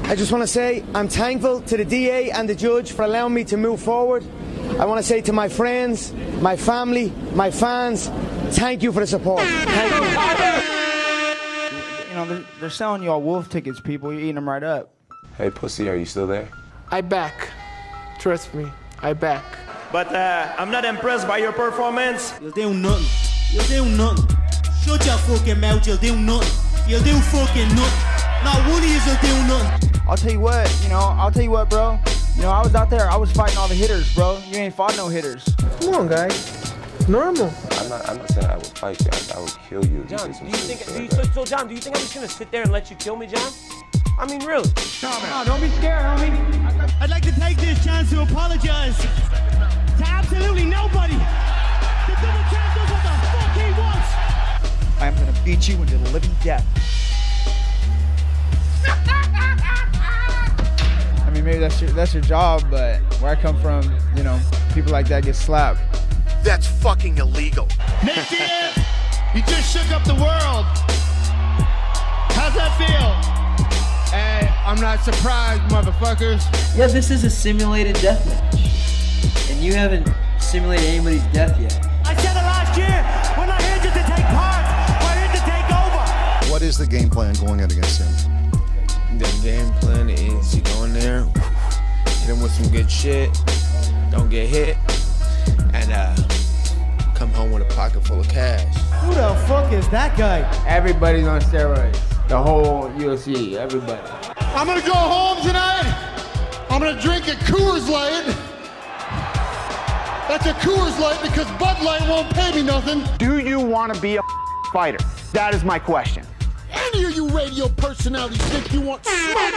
I just want to say I'm thankful to the DA and the judge for allowing me to move forward. I want to say to my friends, my family, my fans, thank you for the support. Thank you. You know, they're selling you all wolf tickets, people. You're eating them right up. Hey, pussy, are you still there? I back. Trust me, I back. But I'm not impressed by your performance. You'll do nothing. You'll do nothing. Shut your fucking mouth, you'll do nothing. You'll do fucking nothing. Not one of you will do nothing. I'll tell you what, bro. You know, I was out there, I was fighting all the hitters, bro. You ain't fought no hitters. Come on, guys. It's normal. I'm not saying I would fight you. I would kill you. John, do you think I'm just gonna sit there and let you kill me, John? I mean, really? No, don't be scared, homie. I'd like to take this chance to apologize to absolutely nobody. The double champ does what the fuck he wants. I'm gonna beat you into the living death. I mean, maybe that's your job, but where I come from, you know, people like that get slapped. That's fucking illegal. Nick Diaz, you just shook up the world. How's that feel? Hey, I'm not surprised, motherfuckers. Yeah, this is a simulated death match. And you haven't simulated anybody's death yet. I said it last year. We're not here just to take part. We're here to take over. What is the game plan going in against him? The game plan is you go in there, hit him with some good shit, don't get hit, and come home with a pocket full of cash. Who the fuck is that guy? Everybody's on steroids. The whole UFC, everybody. I'm gonna go home tonight. I'm gonna drink a Coors Light. That's a Coors Light because Bud Light won't pay me nothing. Do you want to be a fighter? That is my question. Any of you radio personalities think you want smoke?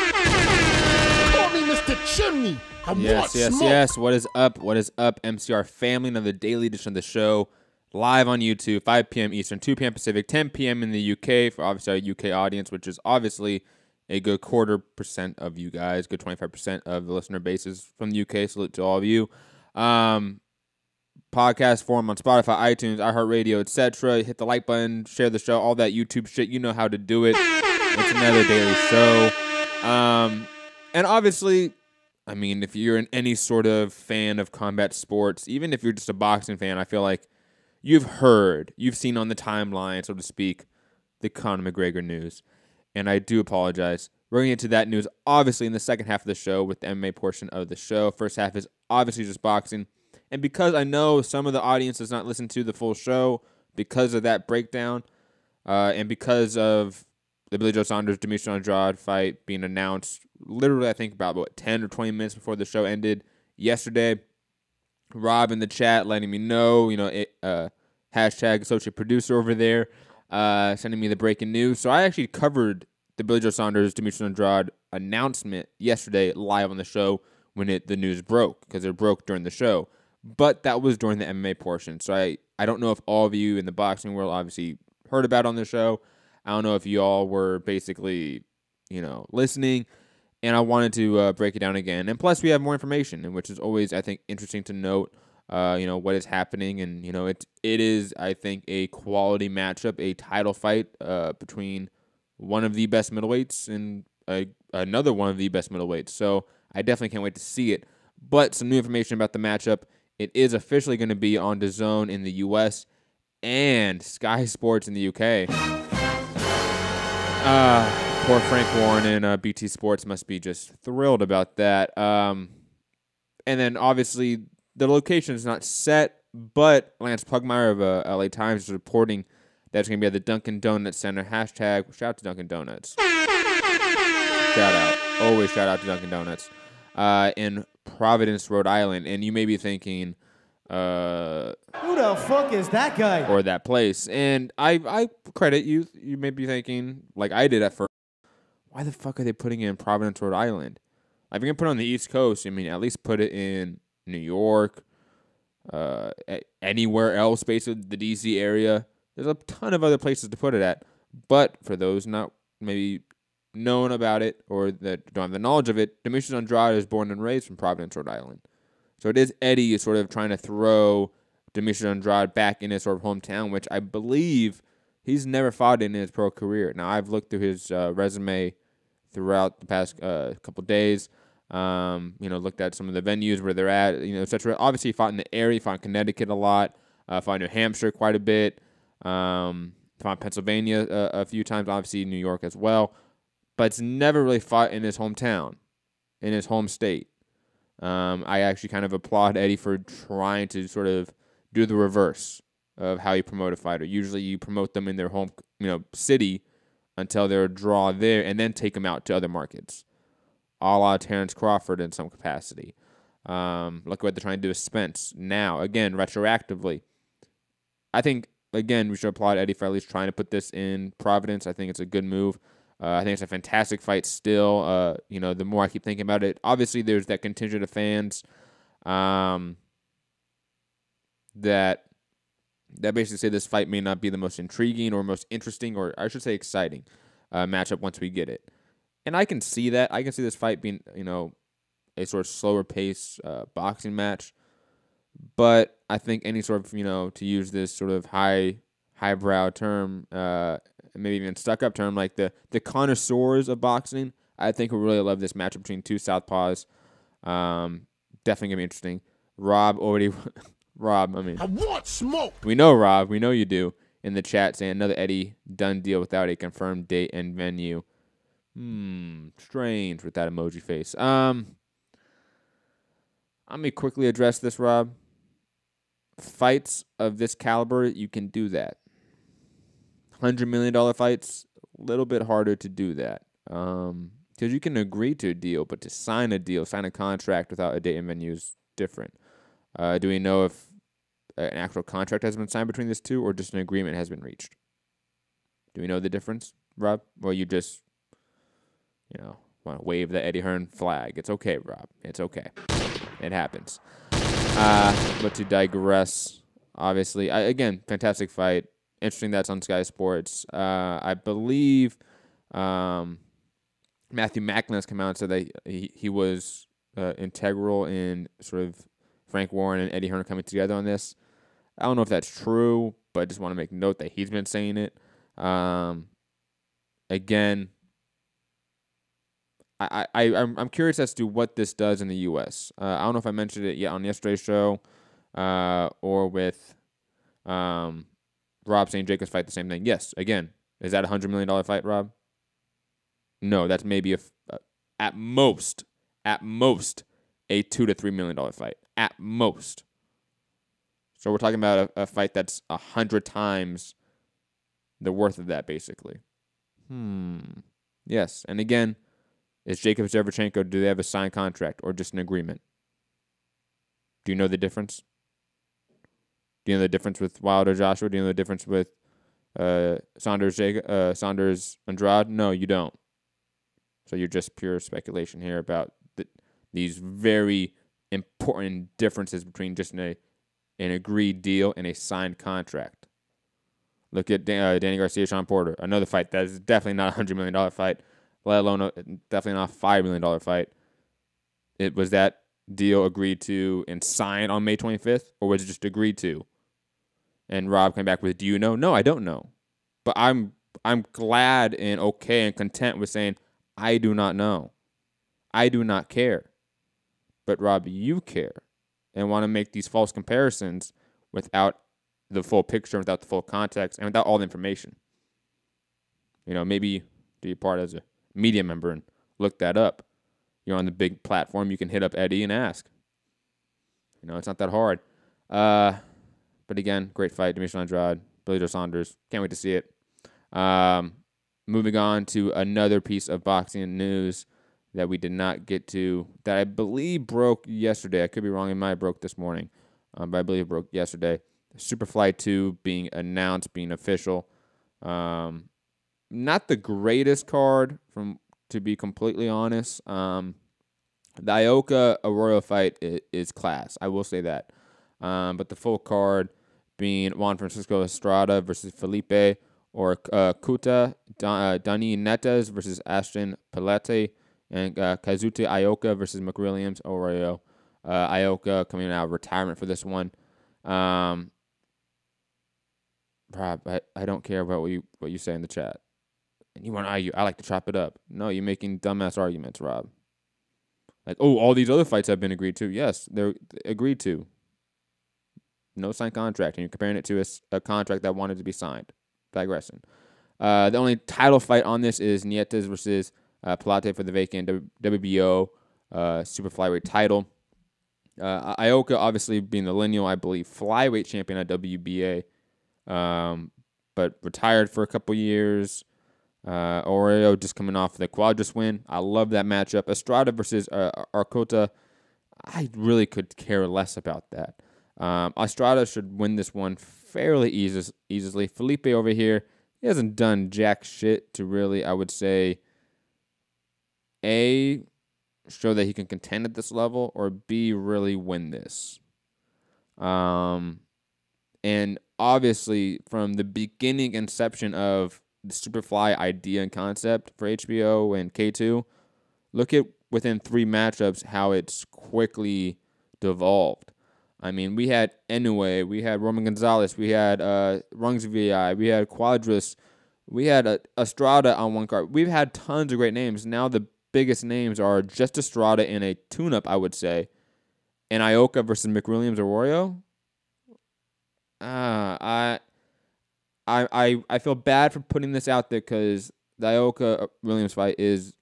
Call me Mr. Chimney. I want smoke. Yes. What is up? What is up, MCR family? Another daily edition of the show. Live on YouTube, 5 p.m. Eastern, 2 p.m. Pacific, 10 p.m. in the UK for obviously our UK audience, which is obviously a good 25% of you guys, good 25% of the listener base is from the UK. Salute to all of you. Podcast form on Spotify, iTunes, iHeartRadio, etc. Hit the like button, share the show, all that YouTube shit. You know how to do it. It's another daily show. And obviously, I mean, if you're any sort of fan of combat sports, even if you're just a boxing fan, I feel like you've seen on the timeline, so to speak, the Conor McGregor news. And I do apologize. We're going to get to that news, obviously, in the second half of the show with the MMA portion of the show. First half is obviously just boxing. And because I know some of the audience does not listen to the full show because of that breakdown, and because of the Joe Saunders, Demetrius Andrade fight being announced literally, I think, about 10 or 20 minutes before the show ended yesterday, Rob in the chat letting me know, hashtag associate producer over there, sending me the breaking news. So I actually covered the Joe Saunders, Demetrius Andrade announcement yesterday live on the show when the news broke, because it broke during the show. But that was during the MMA portion. So I don't know if all of you in the boxing world obviously heard about it on the show. I don't know if you all were basically, listening. And I wanted to break it down again. And plus, we have more information, which is always, I think, interesting to note, what is happening. And, it is, I think, a quality matchup, a title fight between one of the best middleweights and another one of the best middleweights. So I definitely can't wait to see it. But some new information about the matchup. It is officially going to be on DAZN in the U.S. and Sky Sports in the UK. Poor Frank Warren and BT Sports must be just thrilled about that. And then, obviously, the location is not set, but Lance Pugmire of LA Times is reporting that it's going to be at the Dunkin' Donuts Center. Hashtag, shout out to Dunkin' Donuts. Shout out. Always shout out to Dunkin' Donuts. In Providence, Rhode Island. And you may be thinking, who the fuck is that guy? Or that place. And I credit you. You may be thinking, like I did at first, why the fuck are they putting it in Providence, Rhode Island? If you're going to put it on the East Coast, I mean, at least put it in New York, anywhere else, basically the D.C. area. There's a ton of other places to put it at. But for those not maybe known about it or that don't have the knowledge of it, Demetrius Andrade is born and raised from Providence, Rhode Island. So it is Eddie sort of trying to throw Demetrius Andrade back in his sort of hometown, which I believe he's never fought in his pro career. Now, I've looked through his resume throughout the past couple days. Looked at some of the venues where they're at, etc. Obviously, he fought in the area, he fought in Connecticut a lot, fought in New Hampshire quite a bit, fought in Pennsylvania a few times, obviously New York as well. But it's never really fought in his hometown, in his home state. I actually kind of applaud Eddie for trying to sort of do the reverse of how you promote a fighter. Usually you promote them in their home, city until they're a draw there, and then take them out to other markets, a la Terrence Crawford in some capacity. Look at what they're trying to do with Spence now, again, retroactively. I think, again, we should applaud Eddie for at least trying to put this in Providence. I think it's a good move. I think it's a fantastic fight still. The more I keep thinking about it, obviously there's that contingent of fans that basically say this fight may not be the most intriguing or most interesting, or I should say exciting matchup once we get it. And I can see that. I can see this fight being, a sort of slower pace boxing match. But I think any sort of, to use this sort of highbrow term, maybe even stuck-up term, like the connoisseurs of boxing, I think will really love this matchup between two southpaws. Definitely going to be interesting. Rob, I want smoke. We know, Rob. We know you do. In the chat saying another Eddie done deal without a confirmed date and venue. Strange with that emoji face. Let me quickly address this, Rob. Fights of this caliber, you can do that. $100 million fights, a little bit harder to do that. Because you can agree to a deal, but to sign a contract without a date and venue is different. Do we know if an actual contract has been signed between these two, or just an agreement has been reached? Do we know the difference, Rob? Or you just, want to wave the Eddie Hearn flag? It's okay, Rob. It's okay. It happens. But to digress, obviously, again, fantastic fight. Interesting that's on Sky Sports. I believe Matthew Macklin has come out and said that he was integral in sort of Frank Warren and Eddie Hearn coming together on this. I don't know if that's true, but I just want to make note that he's been saying it. Again, I'm curious as to what this does in the U.S. I don't know if I mentioned it yet on yesterday's show or with Rob saying Jacobs fight the same thing. Yes, again, is that a $100 million fight, Rob? No, that's maybe at most a $2 to $3 million fight. At most. So we're talking about a fight that's 100 times the worth of that, basically. Yes, and again, is Jacobs Shevchenko, do they have a signed contract or just an agreement? Do you know the difference? Do you know the difference with Wilder Joshua? Do you know the difference with Saunders Andrade? No, you don't. So you're just pure speculation here about these very important differences between just an agreed deal and a signed contract. Look at Danny Garcia, Sean Porter. Another fight that is definitely not a $100 million fight, let alone definitely not a $5 million fight. Was that deal agreed to and signed on May 25th, or was it just agreed to? And Rob came back with, do you know? No, I don't know. But I'm glad and okay and content with saying, I do not know. I do not care. But Rob, you care and want to make these false comparisons without the full picture, without the full context, and without all the information. Maybe do your part as a media member and look that up. You're on the big platform. You can hit up Eddie and ask. It's not that hard. But again, great fight. Demetrius Andrade, Joe Saunders. Can't wait to see it. Moving on to another piece of boxing news that we did not get to, that I believe broke yesterday. I could be wrong. It might have broke this morning. But I believe it broke yesterday. Superfly 2 being announced, being official. Not the greatest card, to be completely honest. The Ioka Arroyo fight is class. I will say that. But the full card being Juan Francisco Estrada versus Felipe or Kuta Dani Netes versus Ashton Pelete, and Kazuta Ioka versus McWilliams Arroyo. Ioka coming out of retirement for this one. Rob, I don't care about what you say in the chat. And you want to argue, I like to chop it up. No, you're making dumbass arguments, Rob. Like, oh, all these other fights have been agreed to. Yes, they're agreed to. No signed contract, and you're comparing it to a contract that wanted to be signed. Digressing. The only title fight on this is Nietes versus Pilate for the vacant WBO super flyweight title. Ioka, obviously being the lineal, I believe, flyweight champion at WBA, but retired for a couple years. Oreo just coming off the Quadras win. I love that matchup. Estrada versus Arcota. I really could care less about that. Estrada should win this one fairly easily. Felipe over here, he hasn't done jack shit to really, I would say, A, show that he can contend at this level, or B, really win this. And obviously, from the beginning inception of the Superfly idea and concept for HBO and K2, look at within 3 matchups how it's quickly devolved. I mean, we had Inoue, we had Roman Gonzalez, we had Rungsvi, we had Quadras, we had Estrada on one card. We've had tons of great names. Now the biggest names are just Estrada in a tune-up, I would say, and Ioka versus McWilliams Arroyo. I feel bad for putting this out there because the Ioka Williams fight is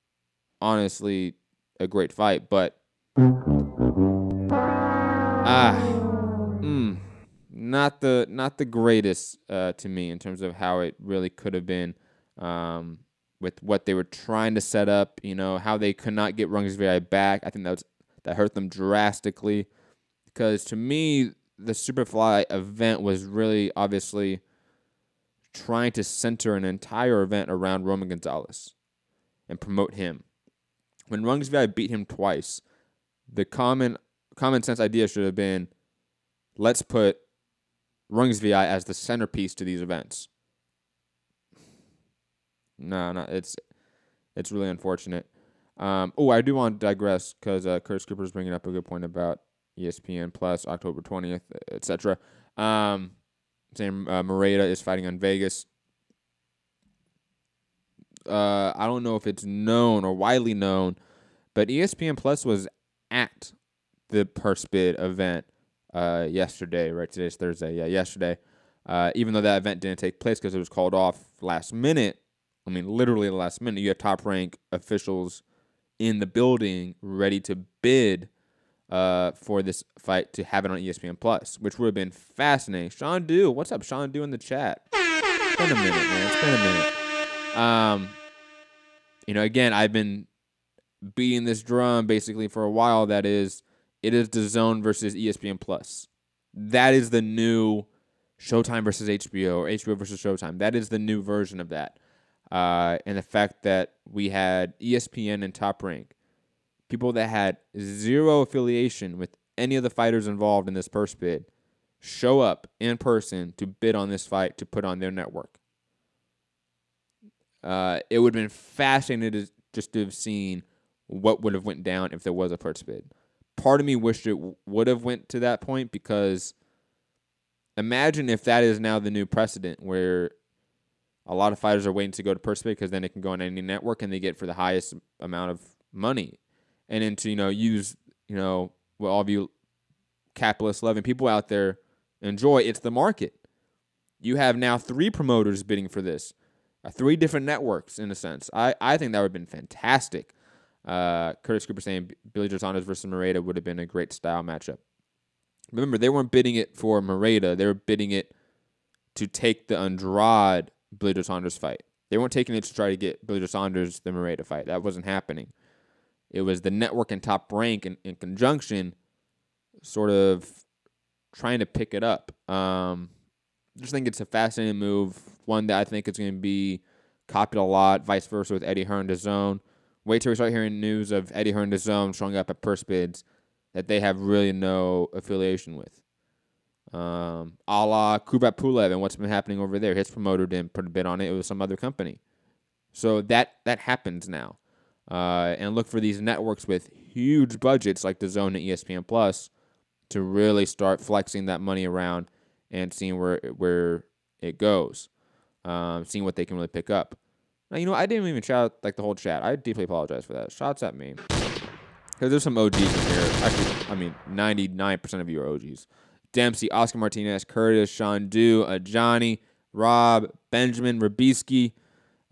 honestly a great fight, but not the greatest to me in terms of how it really could have been with what they were trying to set up. You know, how they could not get Rungsvi back. I think that hurt them drastically because to me the Superfly event was really obviously trying to center an entire event around Roman Gonzalez and promote him. When Rungsvi beat him twice, the common sense idea should have been, let's put Rungsvi as the centerpiece to these events. No, it's really unfortunate. I do want to digress because Curtis Cooper is bringing up a good point about ESPN Plus, October 20th, etc. Saying Moreta is fighting on Vegas. I don't know if it's known or widely known, but ESPN Plus was at the purse bid event yesterday, right? Today's Thursday. Yeah, yesterday. Even though that event didn't take place because it was called off last minute. I mean, literally the last minute. You had top rank officials in the building ready to bid for this fight to have it on ESPN Plus, which would have been fascinating. Sean Dew, what's up, Sean Dew in the chat? It's been a minute, man. It's been a minute. Again, I've been beating this drum basically for a while. It is DAZN versus ESPN Plus. That is the new Showtime versus HBO or HBO versus Showtime. That is the new version of that. And the fact that we had ESPN and Top Rank, people that had zero affiliation with any of the fighters involved in this purse bid, show up in person to bid on this fight to put on their network. It would have been fascinating just to have seen what would have went down if there was a purse bid. Part of me wished it would have went to that point because imagine if that is now the new precedent where a lot of fighters are waiting to go to purse bid because then it can go on any network and they get for the highest amount of money. And then to, use, what all of you capitalist loving people out there enjoy, it's the market. You have now 3 promoters bidding for this. 3 different networks, in a sense. I think that would have been fantastic. Curtis Cooper saying Billy Joe Saunders versus Moreta would have been a great style matchup. Remember, they weren't bidding it for Moreta. They were bidding it to take the Andrade Billy Joe Saunders fight. They weren't taking it to try to get Billy Joe Saunders the Moreta fight. That wasn't happening. It was the network and Top Rank in conjunction sort of trying to pick it up. Just think it's a fascinating move, one that I think is going to be copied a lot, vice versa with Eddie Hearn DAZN. Wait till we start hearing news of Eddie Hearn DAZN showing up at purse bids that they have really no affiliation with. A la Kubrat Pulev and what's been happening over there. His promoter didn't put a bid on it. It was some other company. So that happens now. And look for these networks with huge budgets like DAZN and ESPN Plus to really start flexing that money around and seeing where it goes, seeing what they can really pick up. Now, I didn't even shout like the whole chat. I deeply apologize for that. Shouts at me. Because there's some OGs in here. Actually, 99% of you are OGs. Dempsey, Oscar Martinez, Curtis, Sean Dew, Johnny, Rob, Benjamin, Rabisky,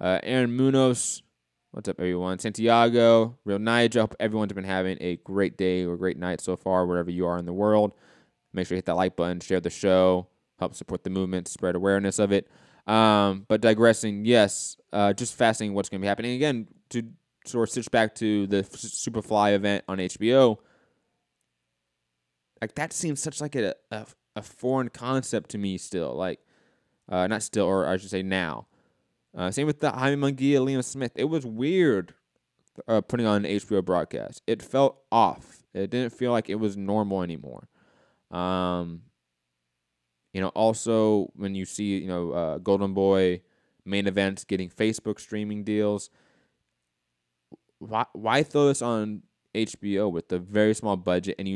Aaron Munoz. What's up, everyone? Santiago, Real Nigel. Hope everyone's been having a great day or great night so far, wherever you are in the world. Make sure you hit that like button, share the show, help support the movement, spread awareness of it. But digressing, yes, just fascinating what's going to be happening. Again, to sort of switch back to the Superfly event on HBO, like that seems such like a foreign concept to me still. Like, not still, or I should say now. Same with the Jaime Munguia, Liam Smith. It was weird putting on an HBO broadcast. It felt off. It didn't feel like it was normal anymore. Also when you see, Golden Boy main events getting Facebook streaming deals, why throw this on HBO with a very small budget and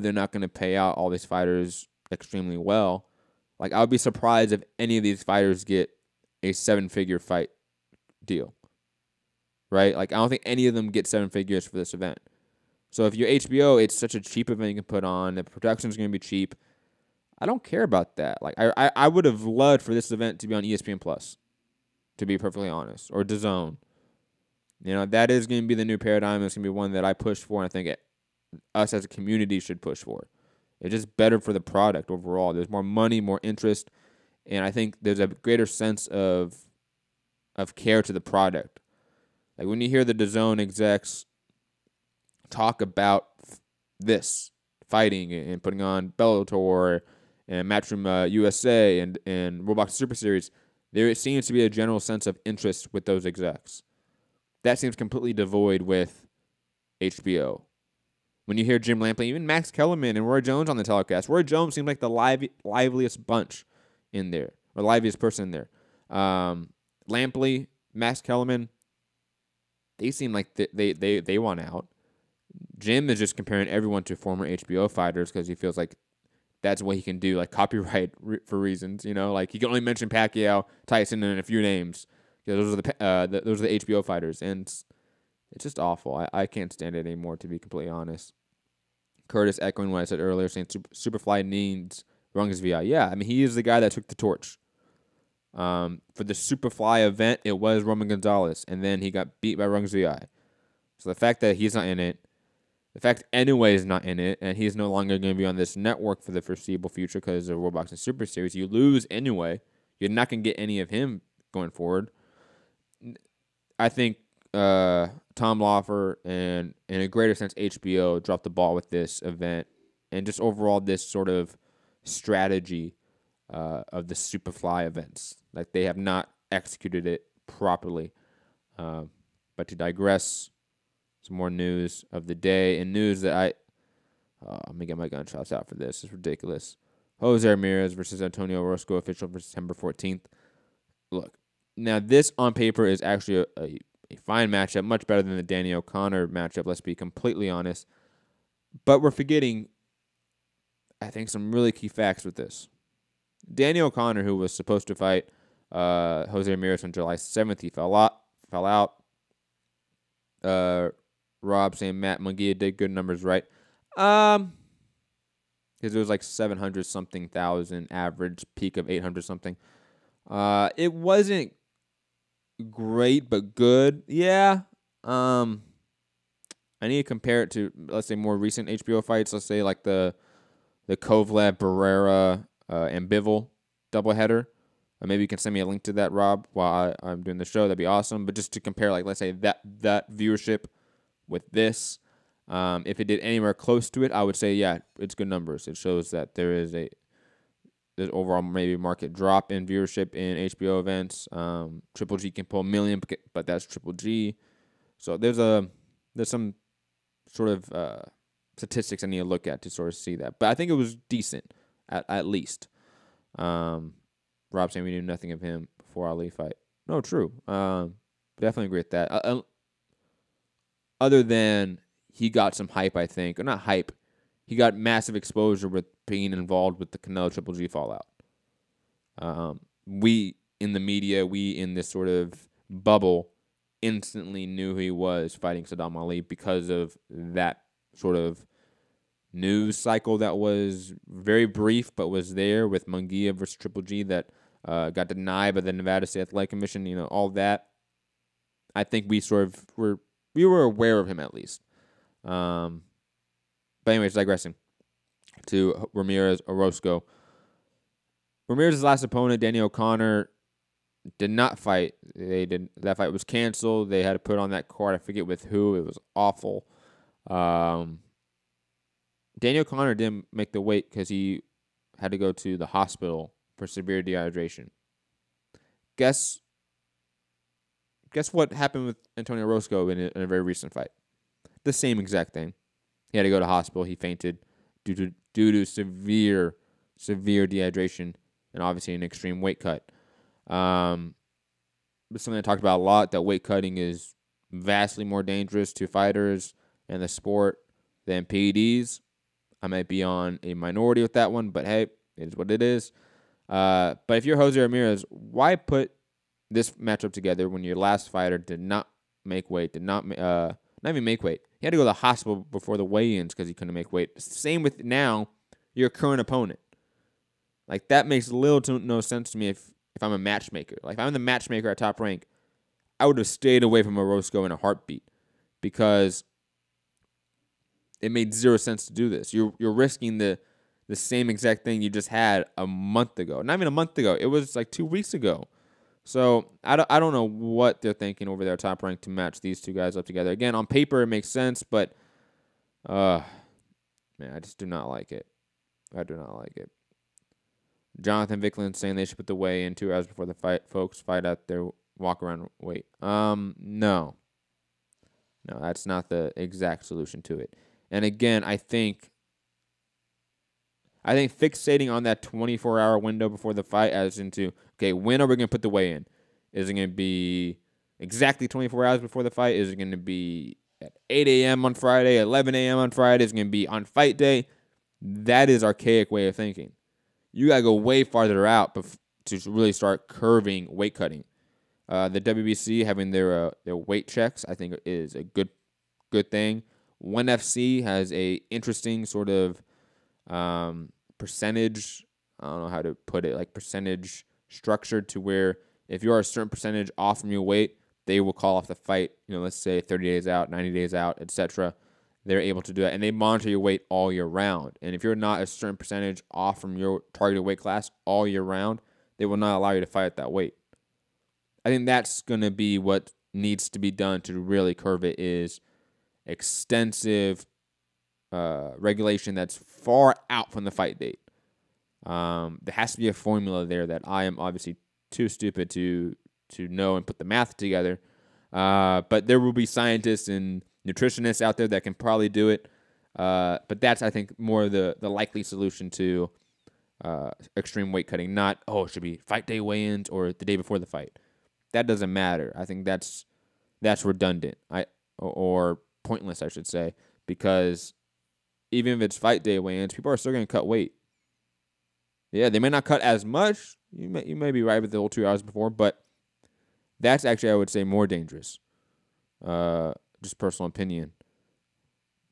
they're not going to pay out all these fighters extremely well? Like, I would be surprised if any of these fighters get a 7-figure fight deal, right? Like, I don't think any of them get 7 figures for this event. So if you're HBO, it's such a cheap event you can put on. The production's going to be cheap. I don't care about that. Like, I would have loved for this event to be on ESPN Plus, to be perfectly honest, or DAZN. That is going to be the new paradigm. It's going to be one that I push for, and I think us as a community should push for. It's just better for the product overall. There's more money, more interest, and I think there's a greater sense of care to the product. Like, when you hear the DAZN execs talk about this, fighting and putting on Bellator and Matchroom USA and Roblox Super Series, there seems to be a general sense of interest with those execs. That seems completely devoid with HBO. When you hear Jim Lampley, even Max Kellerman and Roy Jones on the telecast, Roy Jones seems like the liveliest bunch in there, or liveliest person in there. Lampley, Max Kellerman, they seem like they want out. Jim is just comparing everyone to former HBO fighters because he feels like that's what he can do, like copyright for reasons, like he can only mention Pacquiao, Tyson, and a few names. Those are the HBO fighters, and it's just awful. I can't stand it anymore, to be completely honest. Curtis echoing what I said earlier, saying Superfly needs Rungus VI. Yeah, he is the guy that took the torch. For the Superfly event, it was Roman Gonzalez, and then he got beat by Rungus VI. So the fact that he's not in it, the fact anyway is not in it, and he's no longer going to be on this network for the foreseeable future because of Roblox and Super Series, you lose anyway. You're not going to get any of him going forward. I think Tom Lawfer and, in a greater sense, HBO dropped the ball with this event and just overall this sort of strategy of the Superfly events. Like, they have not executed it properly. But to digress, some more news of the day, and news that let me get my gunshots out for this. It's ridiculous. Jose Ramirez versus Antonio Orozco, official for September 14th. Look, now this on paper is actually a fine matchup, much better than the Danny O'Connor matchup, let's be completely honest. But we're forgetting, I think, some really key facts with this. Danny O'Connor, who was supposed to fight Jose Ramirez on July 7th, he fell out. Rob saying Matt Munguia did good numbers, right? Because it was like 700-something thousand average, peak of 800-something. It wasn't great, but good. Yeah. I need to compare it to, let's say, more recent HBO fights. Let's say like the Kovalev, Barrera, and Bivol doubleheader. Maybe you can send me a link to that, Rob, while I'm doing the show. That'd be awesome. But just to compare, like, let's say that viewership with this, if it did anywhere close to it, I would say, yeah, it's good numbers. It shows that there's overall maybe market drop in viewership in HBO events. Triple G can pull 1 million, but that's Triple G. So there's some sort of statistics I need to look at to sort of see that. But I think it was decent, at least. Rob saying we knew nothing of him before Ali fight. No, true. Definitely agree with that. Other than he got some hype, I think. Or not hype. He got massive exposure with being involved with the Canelo Triple G fallout. We in the media, we in this sort of bubble instantly knew who he was fighting Saddam Ali because of that sort of news cycle that was very brief but was there with Munguia versus Triple G that got denied by the Nevada State Athletic Commission, all that. I think we were aware of him at least. But anyways, digressing to Ramirez Orozco. Ramirez's last opponent, Danny O'Connor, did not fight. That fight was canceled. They had to put on that card. I forget with who. It was awful. Danny O'Connor didn't make the weight because he had to go to the hospital for severe dehydration. Guess what happened with Antonio Orozco in a very recent fight? The same exact thing. He had to go to hospital. He fainted due to severe dehydration and obviously an extreme weight cut. It's something I talked about a lot, that weight cutting is vastly more dangerous to fighters and the sport than PEDs. I might be on a minority with that one, but hey, it is what it is. But if you're Jose Ramirez, why put this matchup together when your last fighter did not make weight, not even make weight? He had to go to the hospital before the weigh-ins because he couldn't make weight. Same with now your current opponent. Like, that makes little to no sense to me if I'm a matchmaker. Like, if I'm the matchmaker at Top Rank, I would have stayed away from Orozco in a heartbeat because it made zero sense to do this. You're risking the same exact thing you just had a month ago. Not even a month ago. It was like 2 weeks ago. So I don't know what they're thinking over there at Top Rank to match these two guys up together. Again, on paper it makes sense, but man, I just do not like it. I do not like it. Jonathan Vickland saying they should put the weigh in 2 hours before the fight. Folks, fight out their walk around weight. No, that's not the exact solution to it. And again, I think fixating on that 24-hour window before the fight as into, okay, when are we going to put the weigh in? Is it going to be exactly 24 hours before the fight? Is it going to be at 8 a.m. on Friday, 11 a.m. on Friday? Is it going to be on fight day? That is archaic way of thinking. You got to go way farther out to really start curving weight cutting. The WBC having their weight checks, I think, is a good thing. ONE FC has a interesting sort of percentage, I don't know how to put it, like percentage structured to where if you're a certain percentage off from your weight, they will call off the fight, let's say 30 days out, 90 days out, etc. They're able to do that, and they monitor your weight all year round. And if you're not a certain percentage off from your targeted weight class all year round, they will not allow you to fight at that weight. I think that's going to be what needs to be done to really curve it, is extensive regulation that's far out from the fight date. There has to be a formula there that I am obviously too stupid to know and put the math together. But there will be scientists and nutritionists out there that can probably do it. But that's, I think, more the likely solution to extreme weight cutting. Not, it should be fight day weigh-ins or the day before the fight. That doesn't matter. I think that's redundant. Or pointless, I should say, because even if it's fight day weigh-ins, people are still going to cut weight. Yeah, they may not cut as much. You may be right with the whole 2 hours before, but that's actually, I would say, more dangerous. Just personal opinion.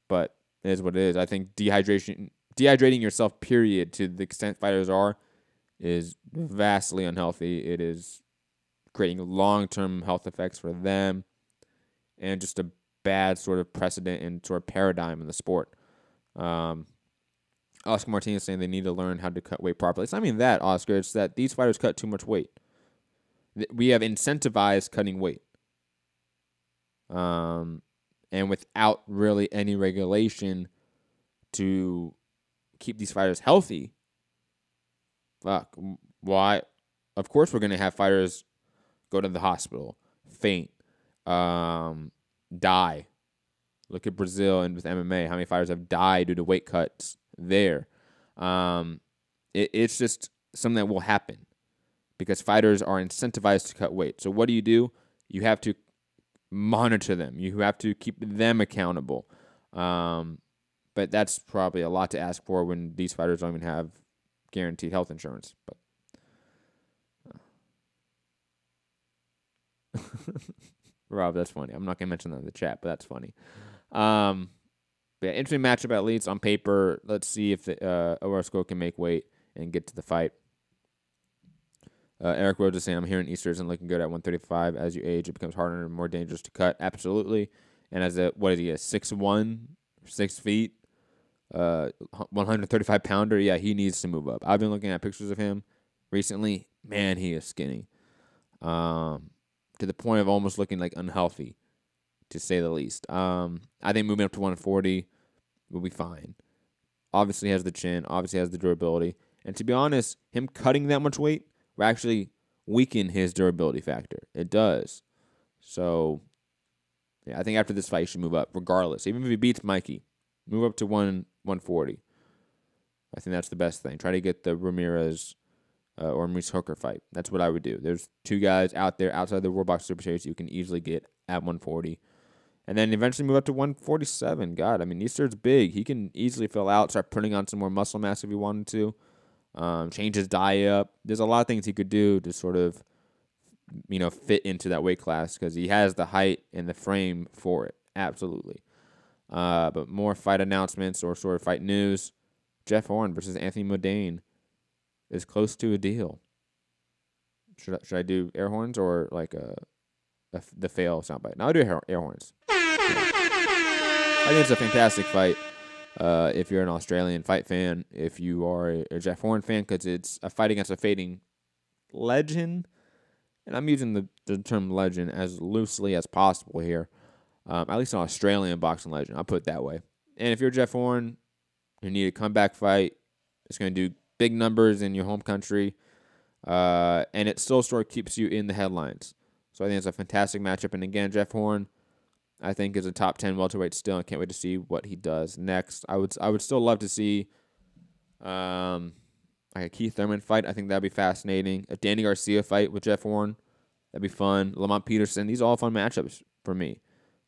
But it is what it is. I think dehydrating yourself, period, to the extent fighters are, is vastly unhealthy. It is creating long-term health effects for them and just a bad sort of precedent and sort of paradigm in the sport. Oscar Martinez saying they need to learn how to cut weight properly. It's not even that, Oscar. It's that these fighters cut too much weight. We have incentivized cutting weight. And without really any regulation to keep these fighters healthy, why? Of course we're going to have fighters go to the hospital, faint, die. Look at Brazil and with MMA, how many fighters have died due to weight cuts there. It's just something that will happen because fighters are incentivized to cut weight. So what do? You have to monitor them. You have to keep them accountable. But that's probably a lot to ask for when these fighters don't even have guaranteed health insurance. But Rob, that's funny. I'm not going to mention that in the chat, but that's funny. Yeah, interesting matchup at least on paper. Let's see if Orozco can make weight and get to the fight. Eric Rhodes is saying, I'm hearing Easter isn't looking good at 135. As you age, it becomes harder and more dangerous to cut. Absolutely. And as what is he, a 6'1", 6 feet, 135-pounder? Yeah, he needs to move up. I've been looking at pictures of him recently. Man, he is skinny. To the point of almost looking like unhealthy, to say the least. I think moving up to 140 will be fine. Obviously has the chin, obviously has the durability. And to be honest, him cutting that much weight will actually weaken his durability factor. It does. So, yeah, I think after this fight, he should move up regardless. Even if he beats Mikey, move up to 140. I think that's the best thing. Try to get the Ramirez or Maurice Hooker fight. That's what I would do. There's two guys out there outside the World Box Super Series you can easily get at 140. And then eventually move up to 147. God, I mean, Easter's big. He can easily fill out, start putting on some more muscle mass if he wanted to. Change his diet up. There's a lot of things he could do to sort of, fit into that weight class because he has the height and the frame for it. Absolutely. But more fight announcements or sort of fight news. Jeff Horn versus Anthony Mundine is close to a deal. Should I do air horns or like the fail soundbite? No, I'll do air horns. I think it's a fantastic fight. If you're an Australian fight fan, if you are a Jeff Horn fan, because it's a fight against a fading legend, and I'm using the term legend as loosely as possible here, at least an Australian boxing legend, I'll put it that way. And if you're Jeff Horn, you need a comeback fight, it's going to do big numbers in your home country, and it still sort of keeps you in the headlines. So I think it's a fantastic matchup, and again, Jeff Horn, I think is a top 10 welterweight still. I can't wait to see what he does next. I would still love to see like a Keith Thurman fight. I think that'd be fascinating. A Danny Garcia fight with Jeff Horn, that'd be fun. Lamont Peterson, these are all fun matchups for me.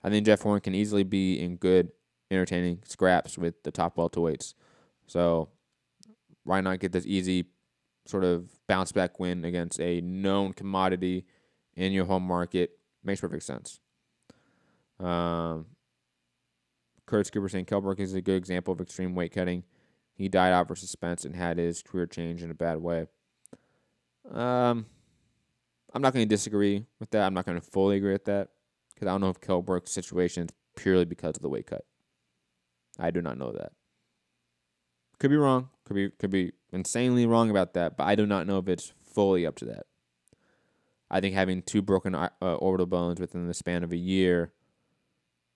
I think Jeff Horn can easily be in good, entertaining scraps with the top welterweights. So why not get this easy sort of bounce back win against a known commodity in your home market? Makes perfect sense. Curtis Cooper saying Kell Brook is a good example of extreme weight cutting. He died out versus Spence and had his career change in a bad way. I'm not going to disagree with that. I'm not going to fully agree with that because I don't know if Kell Brook's situation is purely because of the weight cut. I do not know that. Could be wrong. Could be insanely wrong about that, but I do not know if it's fully up to that. I think having two broken orbital bones within the span of a year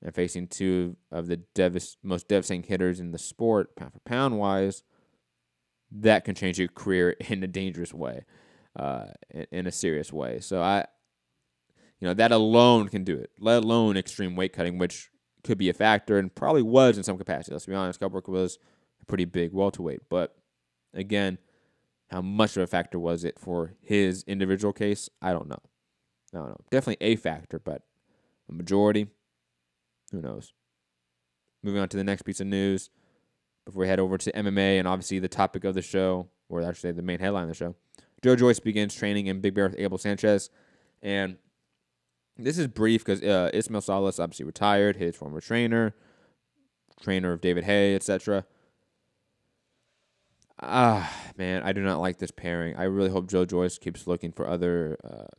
and facing two of the most devastating hitters in the sport, pound for pound wise, that can change your career in a dangerous way, in a serious way. So that alone can do it, let alone extreme weight cutting, which could be a factor and probably was in some capacity. Let's be honest, Kell Brook was a pretty big welterweight. But again, how much of a factor was it for his individual case? I don't know. Definitely a factor, but a majority, who knows? Moving on to the next piece of news before we head over to MMA and obviously the topic of the show, or I should say the main headline of the show. Joe Joyce begins training in Big Bear with Abel Sanchez. And this is brief because Ismael Salas obviously retired, his former trainer of David Hay, etc. Man, I do not like this pairing. I really hope Joe Joyce keeps looking for other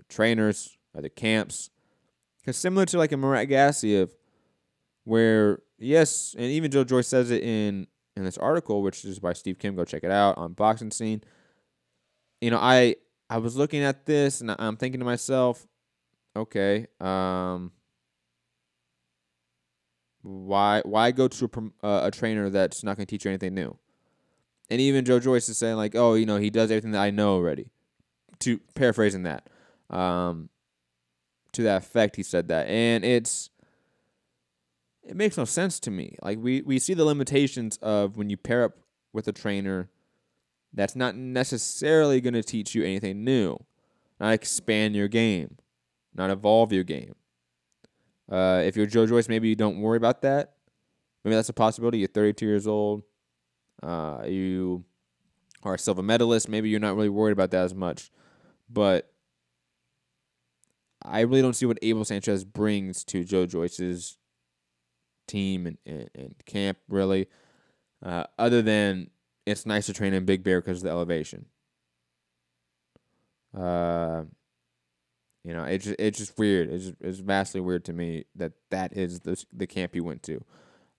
trainers, other camps. Because similar to like a Murat Gassiev, where, yes, and even Joe Joyce says it in this article, which is by Steve Kim, go check it out, on Boxing Scene. I was looking at this, and I'm thinking to myself, okay, why go to a trainer that's not going to teach you anything new? And even Joe Joyce is saying, like, oh, he does everything that I know already. To paraphrasing that. To that effect, he said that. And it makes no sense to me. Like, we see the limitations of when you pair up with a trainer that's not necessarily going to teach you anything new. Not expand your game. Not evolve your game. If you're Joe Joyce, maybe you don't worry about that. Maybe that's a possibility. You're 32 years old. You are a silver medalist. Maybe you're not really worried about that as much. But I really don't see what Abel Sanchez brings to Joe Joyce's team and camp, really, other than it's nice to train in Big Bear because of the elevation. It's just weird. It's vastly weird to me that is the camp he went to.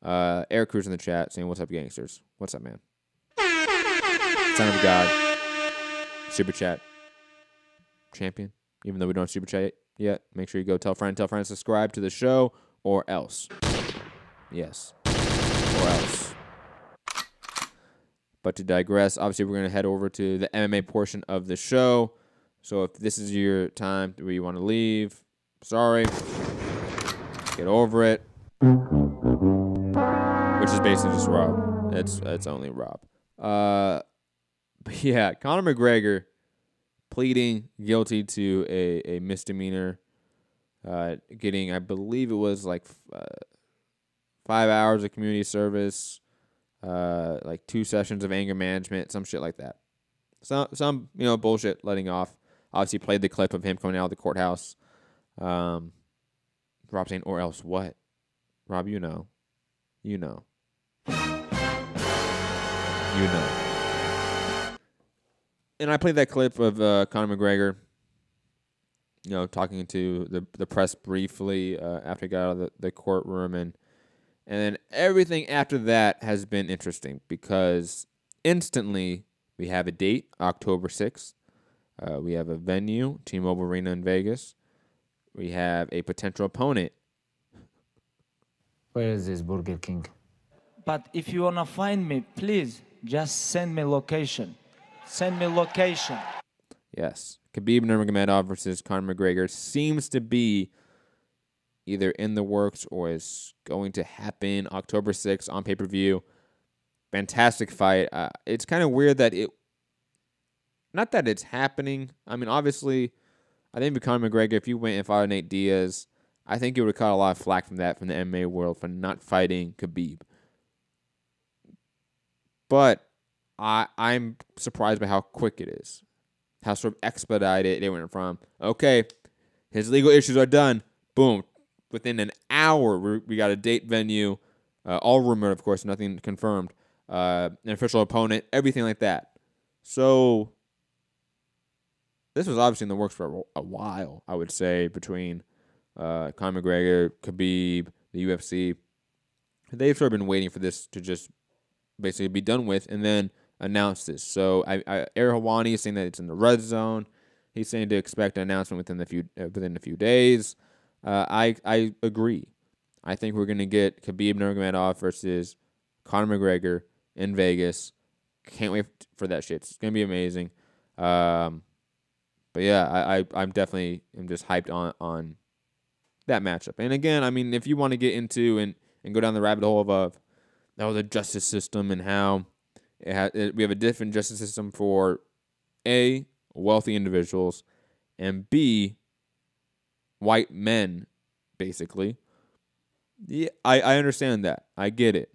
Eric Cruz in the chat saying, "What's up, gangsters? What's up, man? Son of God, super chat champion." Even though we don't have super chat yet, make sure you go tell friend, subscribe to the show, or else. Yes, or else. But to digress, obviously we're going to head over to the MMA portion of the show. So if this is your time where you want to leave, sorry. Get over it. Which is basically just Rob. It's only Rob. But yeah, Conor McGregor pleading guilty to a misdemeanor, getting, I believe it was like 5 hours of community service, like 2 sessions of anger management, some shit like that. Some bullshit letting off. Obviously played the clip of him coming out of the courthouse. Rob saying, or else what? Rob, you know. And I played that clip of Conor McGregor, talking to the press briefly after he got out of the courtroom. And then everything after that has been interesting because instantly we have a date, October 6th. We have a venue, T-Mobile Arena in Vegas. We have a potential opponent. Where is this Burger King? But if you want to find me, please just send me location. Send me location. Yes. Khabib Nurmagomedov versus Conor McGregor seems to be either in the works or is going to happen October 6th on pay-per-view. Fantastic fight. It's kind of weird that not that it's happening. I mean, obviously, I think with Conor McGregor, if you went and fought Nate Diaz, I think you would have caught a lot of flack from the MMA world for not fighting Khabib. But I'm surprised by how quick it is. How sort of expedited it went from, okay, his legal issues are done. Boom. Within an hour, we got a date, venue, all rumored, of course, nothing confirmed, an official opponent, everything like that. So this was obviously in the works for a while, I would say, between Conor McGregor, Khabib, the UFC. They've sort of been waiting for this to just basically be done with and then announce this. So Ariel Helwani is saying that it's in the red zone. He's saying to expect an announcement within a few days. I agree. I think we're going to get Khabib Nurmagomedov versus Conor McGregor in Vegas. Can't wait for that shit. It's going to be amazing. But yeah, I'm definitely just hyped on that matchup. And again, I mean, if you want to get into and go down the rabbit hole of the justice system and how we have a different justice system for A, wealthy individuals, and B, white men, basically. Yeah, I understand that. I get it.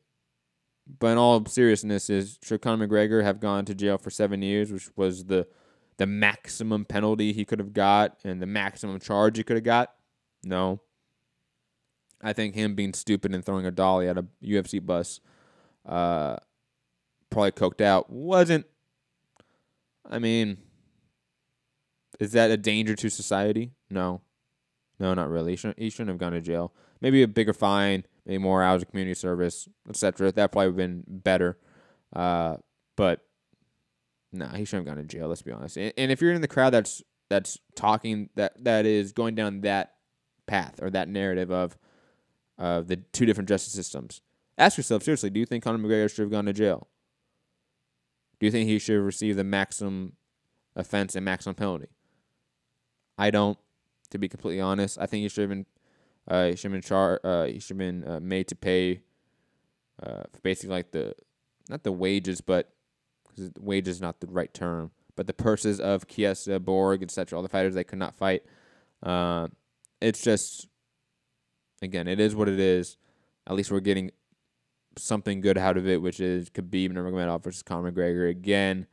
But in all seriousness, should Conor McGregor have gone to jail for 7 years, which was the maximum penalty he could have got and the maximum charge he could have got? No. I think him being stupid and throwing a dolly at a UFC bus, probably coked out, wasn't. I mean, is that a danger to society? No. No, not really. He shouldn't have gone to jail. Maybe a bigger fine, maybe more hours of community service, etc. That probably would have been better. But no, he shouldn't have gone to jail, let's be honest. And if you're in the crowd that's talking, that is going down that path or that narrative of the two different justice systems, ask yourself, seriously, do you think Conor McGregor should have gone to jail? Do you think he should have received the maximum offense and maximum penalty? I don't, to be completely honest. I think he should have been made to pay basically like not the wages, but because wages is not the right term, but the purses of Chiesa, Borg, etc. All the fighters they could not fight. It's just, again, it is what it is. At least we're getting something good out of it, which is Khabib Nurmagomedov versus Conor McGregor again.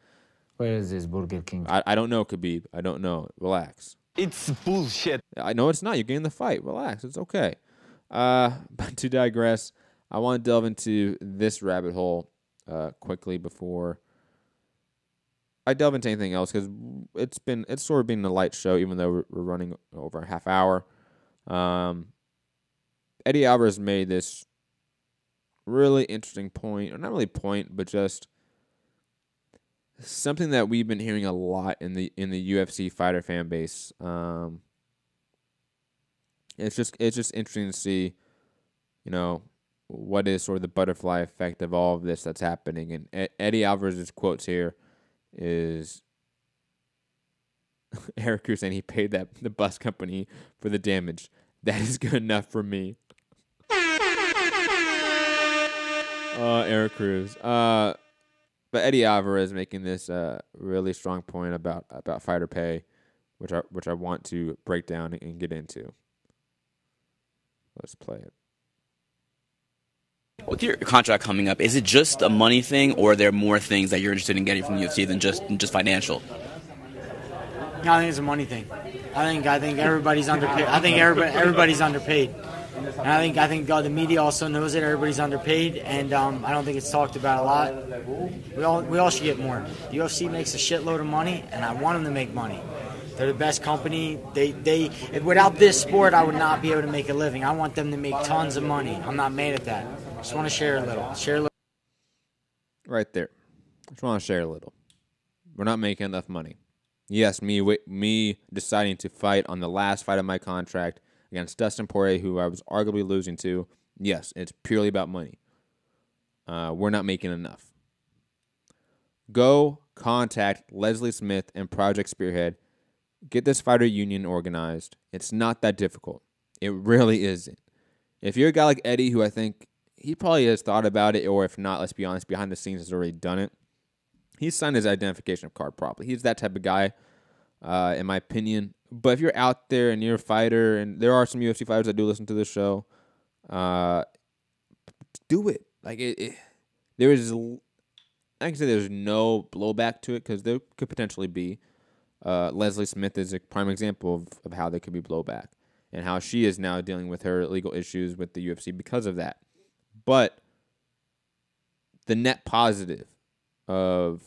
Where is this Burger King? I don't know, Khabib. I don't know. Relax. It's bullshit. I know it's not. You're getting the fight. Relax. It's okay. But to digress, I want to delve into this rabbit hole quickly before I delve into anything else, because it's sort of been a light show, even though we're running over a half hour. Eddie Alvarez made this really interesting point, or not really point, but just something that we've been hearing a lot in the UFC fighter fan base. It's just interesting to see, what is sort of the butterfly effect of all of this that's happening. And Eddie Alvarez's quotes here is Eric Cruz saying he paid the bus company for the damage. That is good enough for me. Eric Cruz. But Eddie Alvarez making this really strong point about fighter pay, which I want to break down and get into. Let's play it. With your contract coming up, is it just a money thing, or are there more things that you're interested in getting from the UFC than just financial? No, I think it's a money thing. I think everybody's underpaid. I think everybody's underpaid. And I think the media also knows it. Everybody's underpaid, and I don't think it's talked about a lot. We all should get more. The UFC makes a shitload of money, and I want them to make money. They're the best company. They without this sport, I would not be able to make a living. I want them to make tons of money. I'm not mad at that. I just want to share a little. Right there. I just want to share a little. We're not making enough money. Yes, me deciding to fight on the last fight of my contract against Dustin Poirier, who I was arguably losing to. Yes, it's purely about money. We're not making enough. Go contact Leslie Smith and Project Spearhead. Get this fighter union organized. It's not that difficult. It really isn't. If you're a guy like Eddie, who I think he probably has thought about it, or if not, let's be honest, behind the scenes has already done it. He's signed his identification card properly. He's that type of guy, in my opinion. But if you're out there and you're a fighter, and there are some UFC fighters that do listen to this show, do it. Like there is, I can say there's no blowback to it, because there could potentially be. Leslie Smith is a prime example of how there could be blowback, and how she is now dealing with her legal issues with the UFC because of that. But the net positive of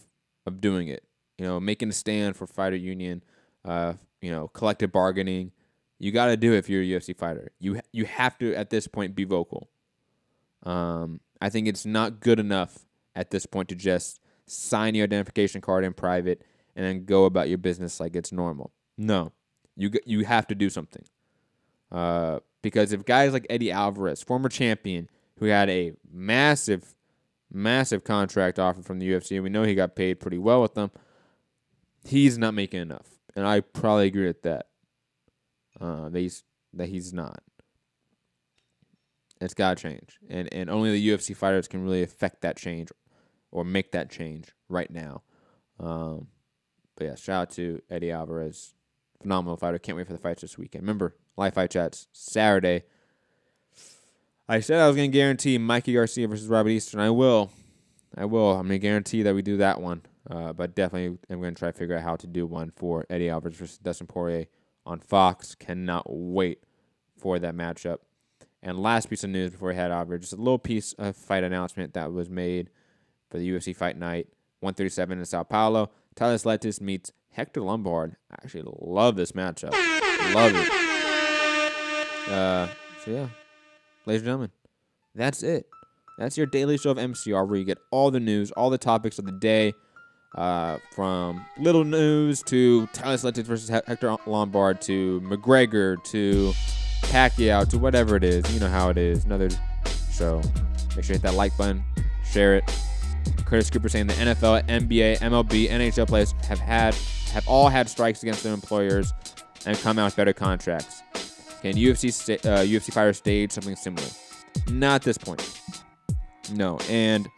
doing it, making a stand for fighter union, collective bargaining, you got to do it if you're a UFC fighter. You have to, at this point, be vocal. I think it's not good enough at this point to just sign your identification card in private and then go about your business like it's normal. No, you have to do something. Because if guys like Eddie Alvarez, former champion, who had a massive contract offer from the UFC, and we know he got paid pretty well with them, he's not making enough. And I probably agree with that. That he's not. It's got to change. And only the UFC fighters can really affect that change or make that change right now. But yeah, shout out to Eddie Alvarez. Phenomenal fighter. Can't wait for the fights this weekend. Remember, live fight chats Saturday. I said I was going to guarantee Mikey Garcia versus Robert Eastern. I will. I'm going to guarantee that we do that one. But definitely I'm going to try to figure out how to do one for Eddie Alvarez versus Dustin Poirier on Fox. Cannot wait for that matchup. And last piece of news before we head over, just a little piece of fight announcement that was made for the UFC Fight Night 137 in Sao Paulo. Thales Letis meets Hector Lombard. I actually love this matchup. Love it. So yeah, ladies and gentlemen, that's it. That's your daily show of MCR, where you get all the news, all the topics of the day, from little news to Thales Letis versus Hector Lombard to McGregor to Pacquiao to whatever it is. You know how it is. Another show. Make sure you hit that like button, share it. Curtis Cooper saying the NFL, NBA, MLB, NHL players have all had strikes against their employers and come out with better contracts. Can UFC fighters stage something similar? Not at this point. No. And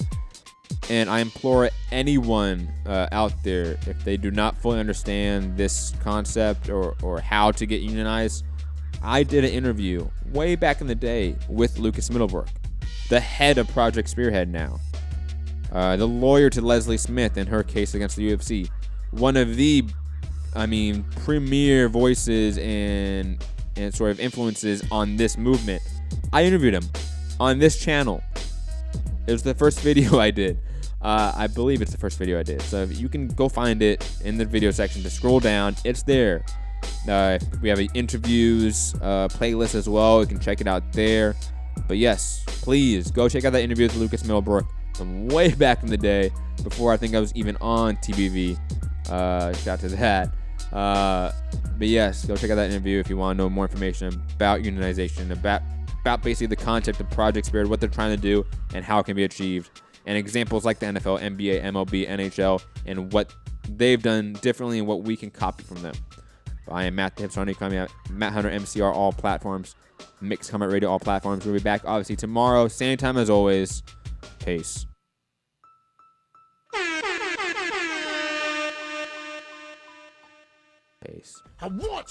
I implore anyone out there, if they do not fully understand this concept or how to get unionized, I did an interview way back in the day with Lucas Middlebrooke, the head of Project Spearhead now. The lawyer to Leslie Smith in her case against the UFC. One of the premier voices and sort of influences on this movement. I interviewed him on this channel. It was the first video I did. I believe it's the first video I did. So you can go find it in the video section. Just scroll down. It's there. We have interviews playlist as well. You can check it out there. But yes, please go check out that interview with Lucas Middlebrook from way back in the day, before I think I was even on TBV. Shout out to that. But yes, go check out that interview if you want to know more information about unionization, about basically the concept of Project Spirit, what they're trying to do, and how it can be achieved, and examples like the NFL, NBA, MLB, NHL, and what they've done differently and what we can copy from them. I am Matt the Hips Hunter. You can find me at Matt Hunter MCR, all platforms. Mixed Comment Radio, all platforms. We'll be back obviously tomorrow, same time as always. Peace. Peace. I want